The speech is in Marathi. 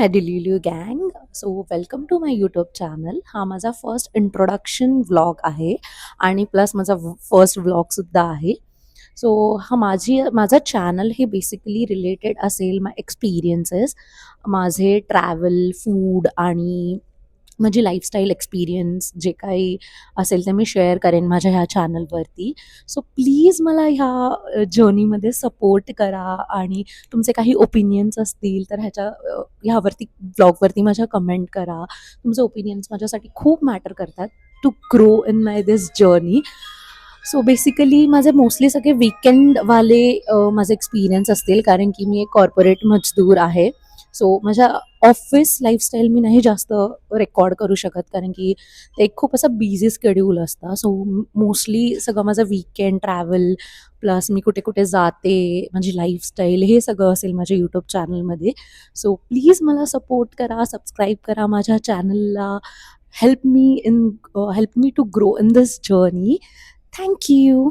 माय डिलिल्यू गँग. So welcome to my YouTube channel. हा माझा फर्स्ट इंट्रोडक्शन व्लॉग आहे आणि प्लस माझा फर्स्ट व्लॉगसुद्धा आहे. सो माझा चॅनल हे बेसिकली रिलेटेड असेल माय एक्सपिरियन्सेस, माझे ट्रॅव्हल, फूड आणि माझी लाईफस्टाईल एक्सपिरियन्स जे काही असेल ते मी शेअर करेन माझ्या ह्या चॅनलवरती. सो प्लीज मला ह्या जर्नीमध्ये सपोर्ट करा आणि तुमचे काही ओपिनियन्स असतील तर ह्यावरती ब्लॉगवरती माझ्या कमेंट करा. तुमचे ओपिनियन्स माझ्यासाठी खूप मॅटर करतात to grow in my this journey. So basically माझे मोस्टली सगळे वीकेंडवाले माझे एक्सपिरियन्स असतील, कारण की मी एक कॉर्पोरेट मजदूर आहे. सो माझ्या ऑफिस लाईफस्टाईल मी नाही जास्त रेकॉर्ड करू शकत, कारण की ते एक खूप असं बिझी शेड्यूल असतं. सो मोस्टली सगळं माझं वीकेंड ट्रॅव्हल प्लस मी कुठे कुठे जाते, माझी लाईफस्टाईल हे सगळं असेल माझ्या यूट्यूब चॅनलमध्ये. सो प्लीज मला सपोर्ट करा, सबस्क्राईब करा माझ्या चॅनलला. Help me to grow in this journey. Thank you.